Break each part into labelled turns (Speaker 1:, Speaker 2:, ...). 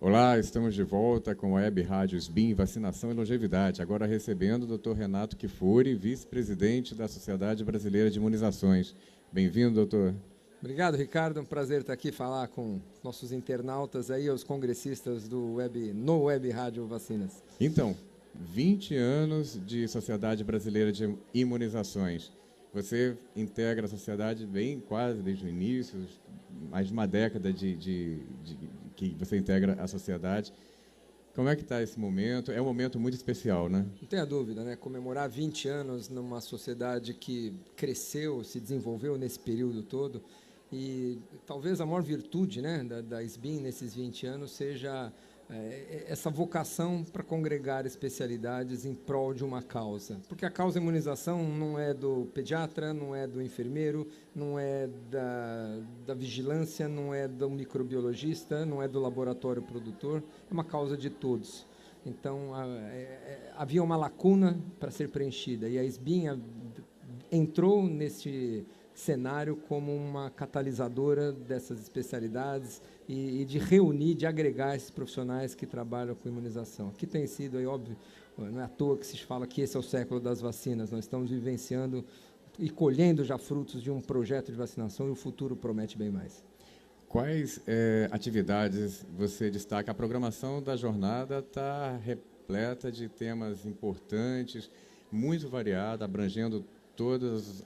Speaker 1: Olá, estamos de volta com a Web Rádio SBIM, Vacinação e Longevidade, agora recebendo o Dr. Renato Kifuri, vice-presidente da Sociedade Brasileira de Imunizações. Bem-vindo, doutor.
Speaker 2: Obrigado, Ricardo. É um prazer estar aqui falar com nossos internautas aí, os congressistas no Web Rádio Vacinas.
Speaker 1: Então, 20 anos de Sociedade Brasileira de Imunizações. Você integra a sociedade bem quase desde o início, mais de uma década que você integra a sociedade. Como é que está esse momento? É um momento muito especial, né?
Speaker 2: Não tenha dúvida, né? Comemorar 20 anos numa sociedade que cresceu, se desenvolveu nesse período todo. E talvez a maior virtude, né, da SBIM nesses 20 anos seja essa vocação para congregar especialidades em prol de uma causa. Porque a causa da imunização não é do pediatra, não é do enfermeiro, não é da vigilância, não é do microbiologista, não é do laboratório produtor, é uma causa de todos. Então, havia uma lacuna para ser preenchida, e a SBIM entrou neste cenário como uma catalisadora dessas especialidades e de reunir, de agregar esses profissionais que trabalham com imunização. Aqui tem sido, aí, óbvio, não é à toa que se fala que esse é o século das vacinas, nós estamos vivenciando e colhendo já frutos de um projeto de vacinação e o futuro promete bem mais.
Speaker 1: Quais atividades você destaca? A programação da jornada está repleta de temas importantes, muito variada, abrangendo todos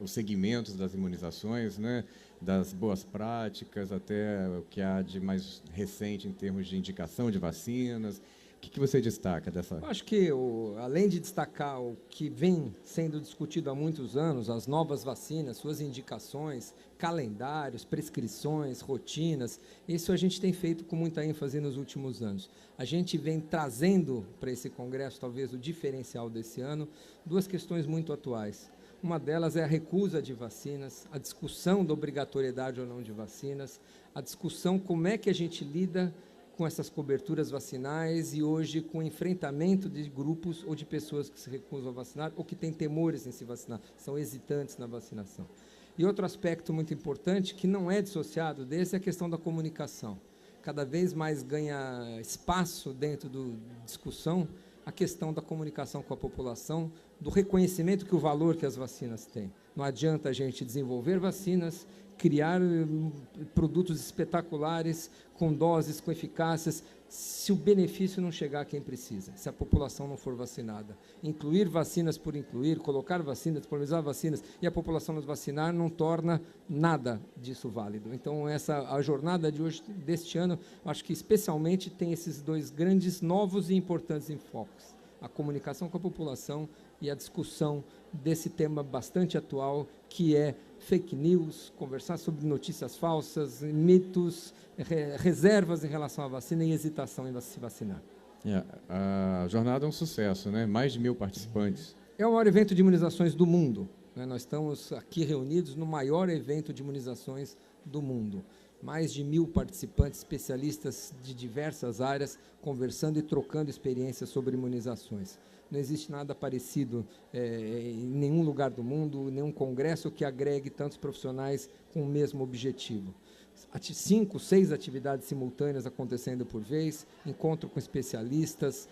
Speaker 1: os segmentos das imunizações, né? Das boas práticas até o que há de mais recente em termos de indicação de vacinas. O que você destaca dessa?
Speaker 2: Eu acho que, além de destacar o que vem sendo discutido há muitos anos, as novas vacinas, suas indicações, calendários, prescrições, rotinas, isso a gente tem feito com muita ênfase nos últimos anos. A gente vem trazendo para esse congresso, talvez o diferencial desse ano, duas questões muito atuais. Uma delas é a recusa de vacinas, a discussão da obrigatoriedade ou não de vacinas, a discussão como é que a gente lida com essas coberturas vacinais e hoje com o enfrentamento de grupos ou de pessoas que se recusam a vacinar ou que têm temores em se vacinar, são hesitantes na vacinação. E outro aspecto muito importante, que não é dissociado desse, é a questão da comunicação. Cada vez mais ganha espaço dentro da discussão a questão da comunicação com a população, do reconhecimento que o valor que as vacinas têm. Não adianta a gente desenvolver vacinas, criar produtos espetaculares, com doses, com eficácias, se o benefício não chegar a quem precisa, se a população não for vacinada. Incluir vacinas por incluir, colocar vacinas, disponibilizar vacinas e a população nos vacinar não torna nada disso válido. Então, a jornada de hoje, deste ano, acho que especialmente tem esses dois grandes, novos e importantes enfoques. A comunicação com a população e a discussão desse tema bastante atual, que é fake news, conversar sobre notícias falsas, mitos, reservas em relação à vacina e hesitação em se vacinar.
Speaker 1: A jornada é um sucesso, né? Mais de 1.000 participantes.
Speaker 2: É o maior evento de imunizações do mundo, né? Nós estamos aqui reunidos no maior evento de imunizações do mundo. Mais de 1.000 participantes, especialistas de diversas áreas, conversando e trocando experiências sobre imunizações. Não existe nada parecido em nenhum lugar do mundo, nenhum congresso que agregue tantos profissionais com o mesmo objetivo. 5, 6 atividades simultâneas acontecendo por vez, encontro com especialistas,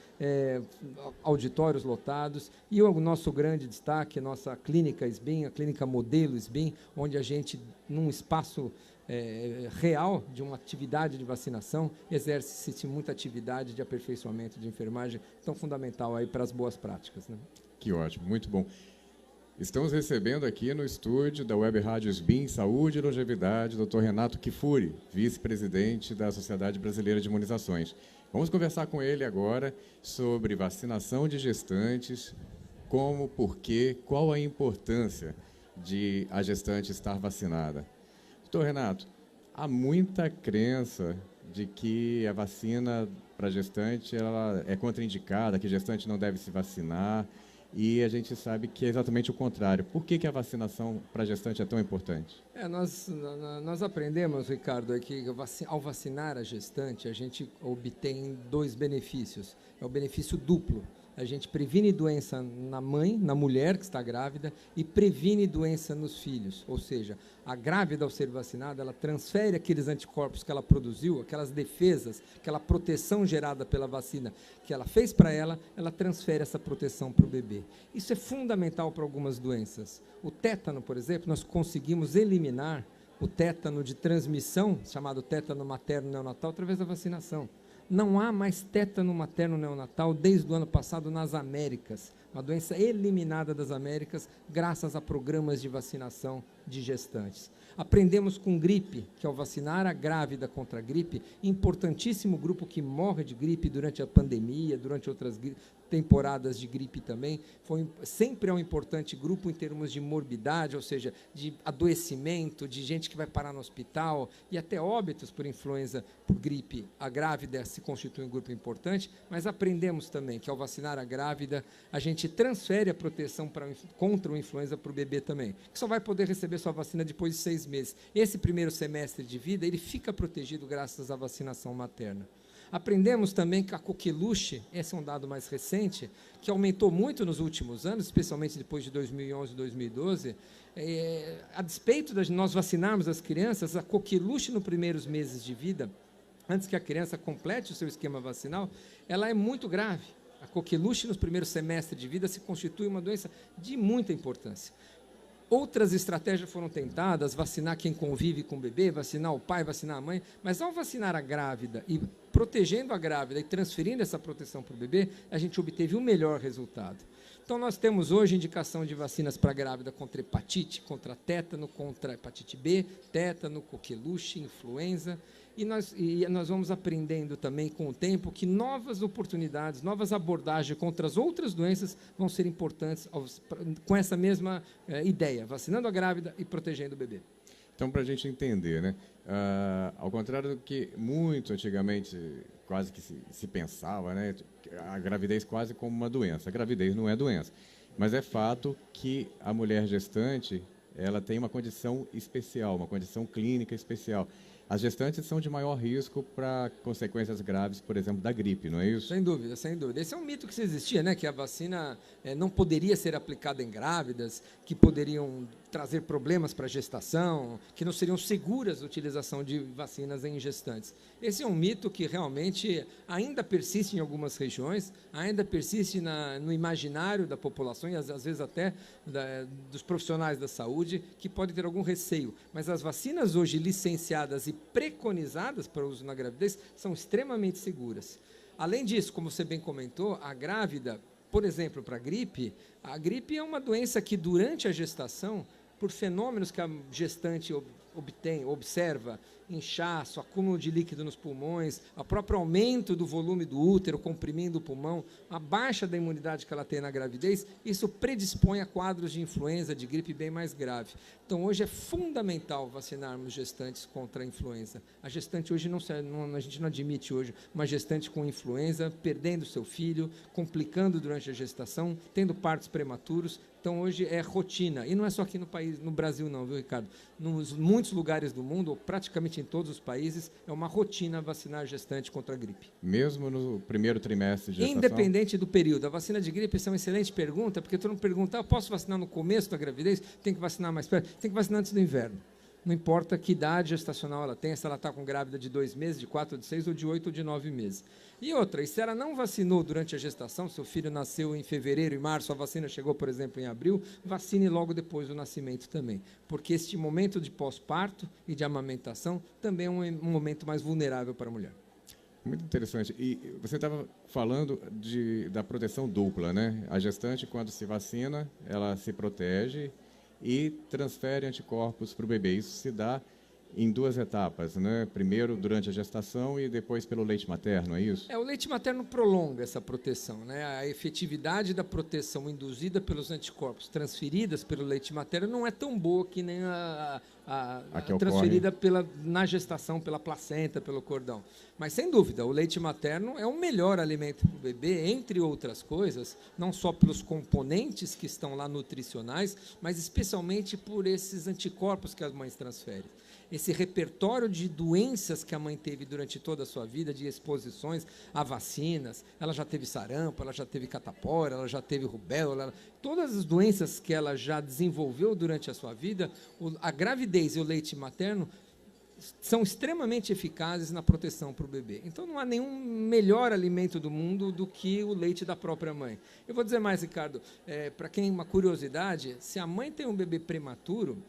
Speaker 2: auditórios lotados, e o nosso grande destaque, a nossa clínica SBIM, a clínica modelo SBIM, onde a gente, num espaço real de uma atividade de vacinação, exerce-se muita atividade de aperfeiçoamento de enfermagem, tão fundamental aí para as boas práticas, né?
Speaker 1: Que ótimo, muito bom. Estamos recebendo aqui no estúdio da Web Rádio SBIM Saúde e Longevidade, Dr. Renato Kifuri, vice-presidente da Sociedade Brasileira de Imunizações. Vamos conversar com ele agora sobre vacinação de gestantes, como, por quê, qual a importância de a gestante estar vacinada. Doutor Renato, há muita crença de que a vacina para gestante ela é contraindicada, que gestante não deve se vacinar, e a gente sabe que é exatamente o contrário. Por que a vacinação para gestante é tão importante?
Speaker 2: Nós aprendemos, Ricardo, que ao vacinar a gestante, a gente obtém dois benefícios. É o benefício duplo. A gente previne doença na mãe, na mulher que está grávida, e previne doença nos filhos. Ou seja, a grávida, ao ser vacinada, ela transfere aqueles anticorpos que ela produziu, aquelas defesas, aquela proteção gerada pela vacina que ela fez para ela, ela transfere essa proteção para o bebê. Isso é fundamental para algumas doenças. O tétano, por exemplo, nós conseguimos eliminar o tétano de transmissão, chamado tétano materno neonatal, através da vacinação. Não há mais tétano materno neonatal desde o ano passado nas Américas, uma doença eliminada das Américas graças a programas de vacinação de gestantes. Aprendemos com gripe, que ao vacinar a grávida contra a gripe, importantíssimo grupo que morre de gripe durante a pandemia, durante outras temporadas de gripe também, sempre é um importante grupo em termos de morbidade, ou seja, de adoecimento, de gente que vai parar no hospital e até óbitos por influenza, por gripe. A grávida se constitui um grupo importante, mas aprendemos também que ao vacinar a grávida, a gente transfere a proteção contra o influenza para o bebê também, que só vai poder receber sua vacina depois de 6 meses. Esse primeiro semestre de vida, ele fica protegido graças à vacinação materna. Aprendemos também que a coqueluche, esse é um dado mais recente, que aumentou muito nos últimos anos, especialmente depois de 2011 e 2012, a despeito de nós vacinarmos as crianças, a coqueluche nos primeiros meses de vida, antes que a criança complete o seu esquema vacinal, ela é muito grave. A coqueluche nos primeiros semestres de vida se constitui uma doença de muita importância. Outras estratégias foram tentadas, vacinar quem convive com o bebê, vacinar o pai, vacinar a mãe, mas ao vacinar a grávida e protegendo a grávida e transferindo essa proteção para o bebê, a gente obteve um melhor resultado. Então, nós temos hoje indicação de vacinas para a grávida contra hepatite, contra tétano, contra hepatite B, tétano, coqueluche, influenza, e nós vamos aprendendo também com o tempo que novas oportunidades, novas abordagens contra as outras doenças vão ser importantes com essa mesma ideia, vacinando a grávida e protegendo o bebê.
Speaker 1: Então, para a gente entender, né? Ao contrário do que muito antigamente quase que se pensava, né? A gravidez quase como uma doença. A gravidez não é doença, mas é fato que a mulher gestante ela tem uma condição especial, uma condição clínica especial. As gestantes são de maior risco para consequências graves, por exemplo, da gripe, não é isso?
Speaker 2: Sem dúvida, sem dúvida. Esse é um mito que se existia, né? Que a vacina não poderia ser aplicada em grávidas, que poderiam trazer problemas para a gestação, que não seriam seguras a utilização de vacinas em gestantes. Esse é um mito que realmente ainda persiste em algumas regiões, ainda persiste no imaginário da população e às vezes até dos profissionais da saúde, que pode ter algum receio. Mas as vacinas hoje licenciadas e preconizadas para uso na gravidez são extremamente seguras. Além disso, como você bem comentou, a grávida, por exemplo, para a gripe é uma doença que durante a gestação, por fenômenos que a gestante observa, inchaço, acúmulo de líquido nos pulmões, o próprio aumento do volume do útero, comprimindo o pulmão, a baixa da imunidade que ela tem na gravidez, isso predispõe a quadros de influenza, de gripe bem mais grave. Então, hoje é fundamental vacinarmos gestantes contra a influenza. A gestante hoje a gente não admite hoje uma gestante com influenza, perdendo seu filho, complicando durante a gestação, tendo partos prematuros. Então, hoje é rotina, e não é só aqui no Brasil não, viu, Ricardo? Nos muitos lugares do mundo, ou praticamente em todos os países, é uma rotina vacinar gestante contra a gripe.
Speaker 1: Mesmo no primeiro trimestre de gestação?
Speaker 2: Independente do período. A vacina de gripe é uma excelente pergunta, porque todo mundo pergunta, eu posso vacinar no começo da gravidez? Tem que vacinar mais perto? Tem que vacinar antes do inverno. Não importa que idade gestacional ela tem, se ela está com grávida de 2 meses, de 4, de 6, ou de 8 ou de 9 meses. E outra, e se ela não vacinou durante a gestação, seu filho nasceu em fevereiro e março, a vacina chegou, por exemplo, em abril, vacine logo depois do nascimento também. Porque este momento de pós-parto e de amamentação também é um momento mais vulnerável para a mulher.
Speaker 1: Muito interessante. E você estava falando da proteção dupla, né? A gestante, quando se vacina, ela se protege e transfere anticorpos para o bebê. Isso se dá em 2 etapas, né? Primeiro durante a gestação e depois pelo leite materno, é isso?
Speaker 2: O leite materno prolonga essa proteção, né? A efetividade da proteção induzida pelos anticorpos transferidas pelo leite materno não é tão boa que nem a transferida na gestação pela placenta, pelo cordão. Mas, sem dúvida, o leite materno é o melhor alimento para o bebê, entre outras coisas, não só pelos componentes que estão lá nutricionais, mas especialmente por esses anticorpos que as mães transferem. esse repertório de doenças que a mãe teve durante toda a sua vida, de exposições a vacinas. Ela já teve sarampo, ela já teve catapora, ela já teve rubéola, todas as doenças que ela já desenvolveu durante a sua vida, a gravidez e o leite materno são extremamente eficazes na proteção para o bebê. Então, não há nenhum melhor alimento do mundo do que o leite da própria mãe. Eu vou dizer mais, Ricardo, para quem uma curiosidade, se a mãe tem um bebê prematuro,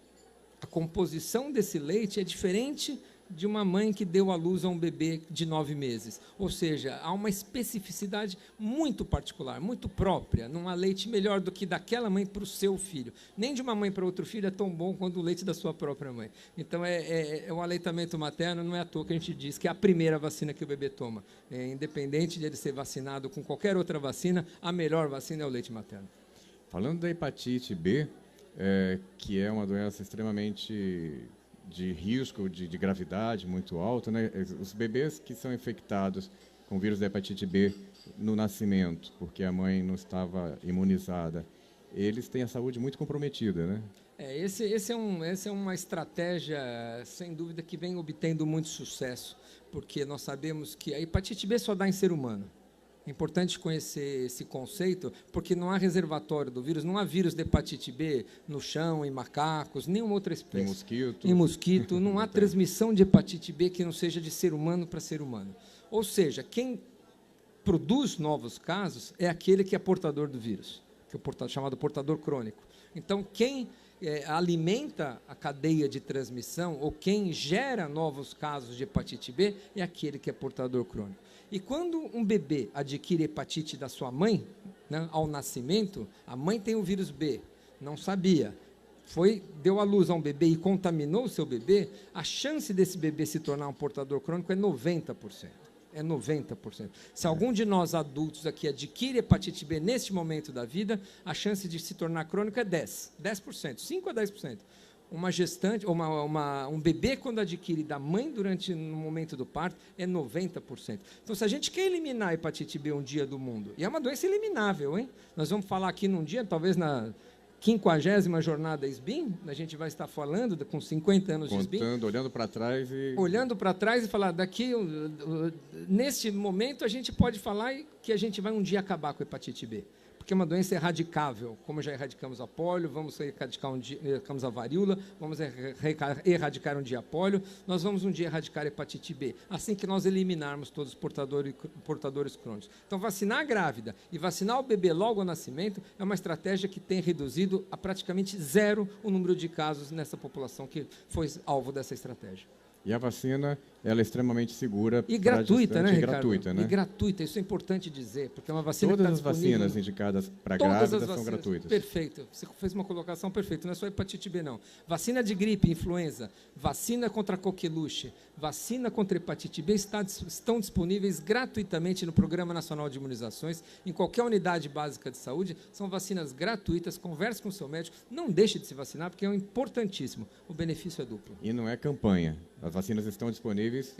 Speaker 2: a composição desse leite é diferente de uma mãe que deu à luz a um bebê de 9 meses. Ou seja, há uma especificidade muito particular, muito própria. Não há leite melhor do que daquela mãe para o seu filho. Nem de uma mãe para outro filho é tão bom quanto o leite da sua própria mãe. Então, o aleitamento materno não é à toa que a gente diz que é a primeira vacina que o bebê toma. Independente de ele ser vacinado com qualquer outra vacina, a melhor vacina é o leite materno.
Speaker 1: Falando da hepatite B, que é uma doença extremamente de risco de gravidade muito alto, né? Os bebês que são infectados com o vírus da hepatite B no nascimento, porque a mãe não estava imunizada, eles têm a saúde muito comprometida, né?
Speaker 2: Essa é uma estratégia, sem dúvida, que vem obtendo muito sucesso, porque nós sabemos que a hepatite B só dá em ser humano. É importante conhecer esse conceito, porque não há reservatório do vírus, não há vírus de hepatite B no chão, em macacos, nenhuma outra espécie.
Speaker 1: Em
Speaker 2: mosquito, não há transmissão de hepatite B que não seja de ser humano para ser humano. Ou seja, quem produz novos casos é aquele que é portador do vírus, que é chamado portador crônico. Então, quem alimenta a cadeia de transmissão, ou quem gera novos casos de hepatite B, é aquele que é portador crônico. E quando um bebê adquire hepatite da sua mãe, né, ao nascimento, a mãe tem o vírus B, não sabia, deu à luz a um bebê e contaminou o seu bebê, a chance desse bebê se tornar um portador crônico é 90%. É 90%. Se algum de nós adultos aqui adquire hepatite B neste momento da vida, a chance de se tornar crônico é 10%, 5 a 10%. Uma gestante, um bebê, quando adquire da mãe no momento do parto, é 90%. Então, se a gente quer eliminar a hepatite B um dia do mundo, e é uma doença eliminável, hein? Nós vamos falar aqui num dia, talvez na 50ª jornada SBIM, a gente vai estar falando com 50 anos de SBIM.
Speaker 1: Olhando para trás e...
Speaker 2: Olhando para trás e falar, neste momento, a gente pode falar que a gente vai um dia acabar com a hepatite B. Porque é uma doença erradicável, como já erradicamos a polio, vamos erradicamos a varíola, vamos erradicar um dia a polio, nós vamos um dia erradicar a hepatite B, assim que nós eliminarmos todos os portadores crônicos. Então, vacinar a grávida e vacinar o bebê logo ao nascimento é uma estratégia que tem reduzido a praticamente zero o número de casos nessa população que foi alvo dessa estratégia.
Speaker 1: E a vacina, ela é extremamente segura
Speaker 2: e gratuita, né, Ricardo?
Speaker 1: Gratuita, né?
Speaker 2: E gratuita, isso é importante dizer, porque é uma vacina
Speaker 1: Todas
Speaker 2: que
Speaker 1: as vacinas indicadas para grávidas são gratuitas.
Speaker 2: Perfeito, você fez uma colocação perfeita, não é só hepatite B, não. Vacina de gripe, influenza, vacina contra a coqueluche, vacina contra a hepatite B estão disponíveis gratuitamente no Programa Nacional de Imunizações, em qualquer unidade básica de saúde, são vacinas gratuitas, converse com o seu médico, não deixe de se vacinar, porque é importantíssimo, o benefício é duplo.
Speaker 1: E não é campanha. As vacinas estão disponíveis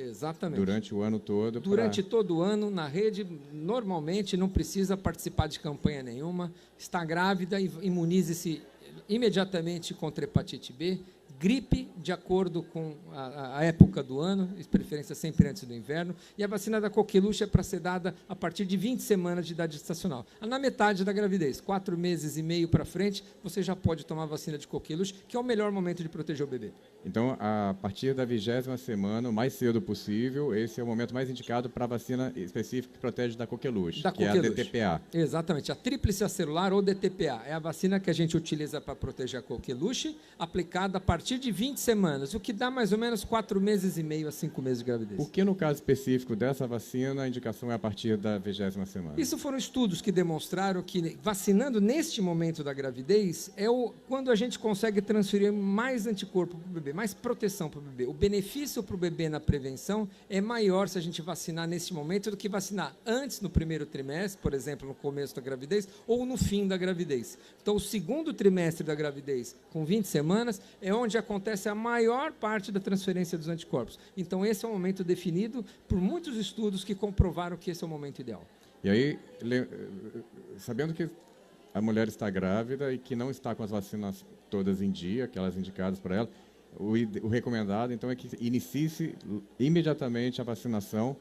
Speaker 1: durante o ano todo.
Speaker 2: Durante todo o ano, na rede, normalmente não precisa participar de campanha nenhuma. Está grávida, imunize-se imediatamente contra hepatite B. Gripe, de acordo com a época do ano, de preferência sempre antes do inverno, e a vacina da coqueluche é para ser dada a partir de 20 semanas de idade gestacional. Na metade da gravidez, 4 meses e meio para frente, você já pode tomar a vacina de coqueluche, que é o melhor momento de proteger o bebê.
Speaker 1: Então, a partir da 20ª semana, o mais cedo possível, esse é o momento mais indicado para a vacina específica que protege da coqueluche, que é a DTPA.
Speaker 2: Exatamente, a tríplice acelular ou DTPA. É a vacina que a gente utiliza para proteger a coqueluche, aplicada a partir de 20 semanas, o que dá mais ou menos 4 meses e meio a 5 meses de gravidez.
Speaker 1: Por que, no caso específico dessa vacina, a indicação é a partir da 20ª semana?
Speaker 2: Isso foram estudos que demonstraram que vacinando neste momento da gravidez quando a gente consegue transferir mais anticorpo para o bebê, mais proteção para o bebê. O benefício para o bebê na prevenção é maior se a gente vacinar neste momento do que vacinar antes, no primeiro trimestre, por exemplo, no começo da gravidez, ou no fim da gravidez. Então, o segundo trimestre da gravidez, com 20 semanas, é onde acontece a maior parte da transferência dos anticorpos. Então, esse é um momento definido por muitos estudos que comprovaram que esse é o momento ideal.
Speaker 1: E aí, sabendo que a mulher está grávida e que não está com as vacinas todas em dia, aquelas indicadas para ela, o recomendado, então, é que inicie-se imediatamente a vacinação,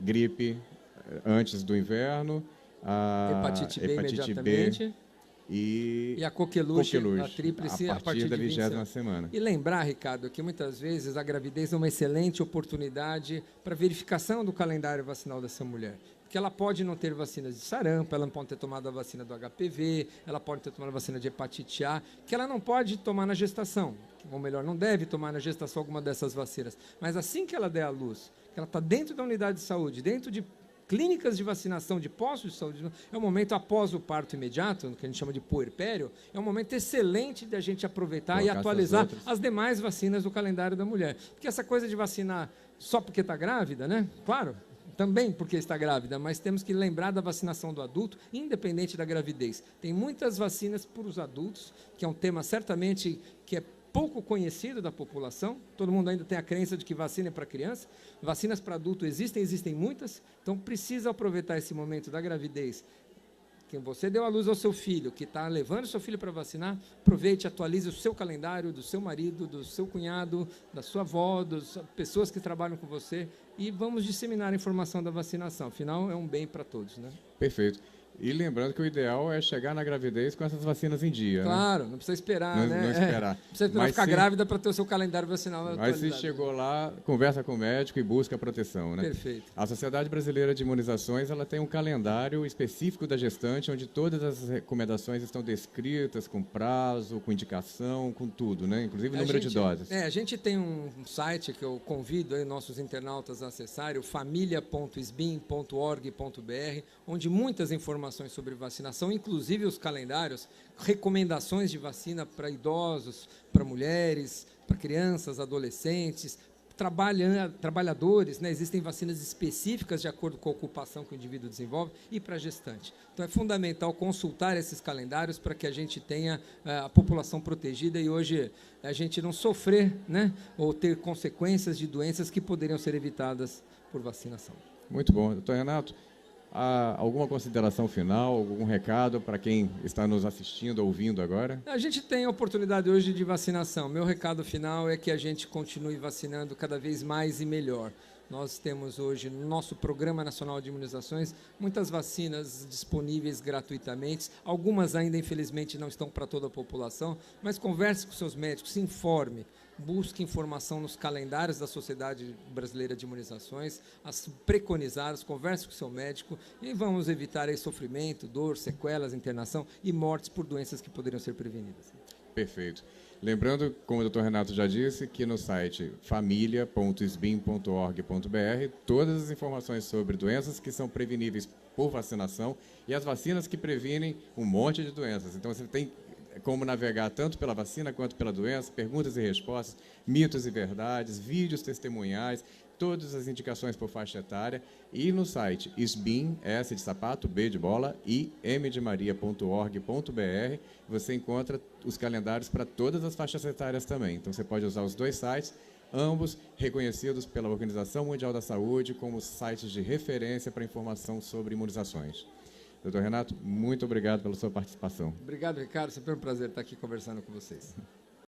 Speaker 1: gripe antes do inverno, a
Speaker 2: Hepatite B
Speaker 1: hepatite
Speaker 2: imediatamente.
Speaker 1: B e
Speaker 2: a coqueluche, a tríplice,
Speaker 1: a partir da 20ª semana.
Speaker 2: E lembrar, Ricardo, que muitas vezes a gravidez é uma excelente oportunidade para verificação do calendário vacinal dessa mulher. Porque ela pode não ter vacinas de sarampo, ela não pode ter tomado a vacina do HPV, ela pode ter tomado a vacina de hepatite A, que ela não pode tomar na gestação, ou melhor, não deve tomar na gestação alguma dessas vacinas. Mas assim que ela der à luz, que ela está dentro da unidade de saúde, dentro de clínicas de vacinação de postos de saúde, é um momento após o parto imediato, que a gente chama de puerpério, é um momento excelente de a gente aproveitar e atualizar as demais vacinas do calendário da mulher. Porque essa coisa de vacinar só porque está grávida, né? Claro, também porque está grávida, mas temos que lembrar da vacinação do adulto, independente da gravidez. Tem muitas vacinas para os adultos, que é um tema certamente que é pouco conhecido da população. Todo mundo ainda tem a crença de que vacina é para criança. Vacinas para adulto existem muitas. Então, precisa aproveitar esse momento da gravidez. Quem você deu à luz ao seu filho, que está levando seu filho para vacinar, aproveite, atualize o seu calendário, do seu marido, do seu cunhado, da sua avó, das pessoas que trabalham com você, e vamos disseminar a informação da vacinação. Afinal, é um bem para todos, né?
Speaker 1: Perfeito. E lembrando que o ideal é chegar na gravidez com essas vacinas em dia.
Speaker 2: Claro,
Speaker 1: né?
Speaker 2: Não precisa esperar,
Speaker 1: não,
Speaker 2: né?
Speaker 1: Não esperar.
Speaker 2: Não precisa esperar ficar grávida para ter o seu calendário vacinal atualizado.
Speaker 1: Mas se chegou lá, conversa com o médico e busca a proteção, né?
Speaker 2: Perfeito.
Speaker 1: A Sociedade Brasileira de Imunizações, ela tem um calendário específico da gestante, onde todas as recomendações estão descritas, com prazo, com indicação, com tudo, né? Inclusive número de doses.
Speaker 2: A gente tem um site que eu convido aí nossos internautas a acessarem, o familia.sbim.org.br, onde muitas informações sobre vacinação, inclusive os calendários, recomendações de vacina para idosos, para mulheres, para crianças, adolescentes, trabalhadores, né? Existem vacinas específicas de acordo com a ocupação que o indivíduo desenvolve e para gestante. Então, é fundamental consultar esses calendários para que a gente tenha a população protegida e hoje a gente não sofrer, né? Ou ter consequências de doenças que poderiam ser evitadas por vacinação.
Speaker 1: Muito bom. Doutor Renato, alguma consideração final, algum recado para quem está nos assistindo, ouvindo agora?
Speaker 2: A gente tem a oportunidade hoje de vacinação. Meu recado final é que a gente continue vacinando cada vez mais e melhor. Nós temos hoje no nosso Programa Nacional de Imunizações muitas vacinas disponíveis gratuitamente. Algumas ainda, infelizmente, não estão para toda a população, mas converse com seus médicos, se informe. Busque informação nos calendários da Sociedade Brasileira de Imunizações, as preconizadas, converse com o seu médico e vamos evitar aí sofrimento, dor, sequelas, internação e mortes por doenças que poderiam ser prevenidas.
Speaker 1: Perfeito. Lembrando, como o Dr. Renato já disse, que no site familia.sbim.org.br todas as informações sobre doenças que são preveníveis por vacinação e as vacinas que previnem um monte de doenças. Então, você tem como navegar tanto pela vacina quanto pela doença, perguntas e respostas, mitos e verdades, vídeos testemunhais, todas as indicações por faixa etária, e no site SBIM, S de sapato, B de bola, e mdemaria.org.br, você encontra os calendários para todas as faixas etárias também. Então, você pode usar os dois sites, ambos reconhecidos pela Organização Mundial da Saúde como sites de referência para informação sobre imunizações. Doutor Renato, muito obrigado pela sua participação.
Speaker 2: Obrigado, Ricardo. Sempre um prazer estar aqui conversando com vocês.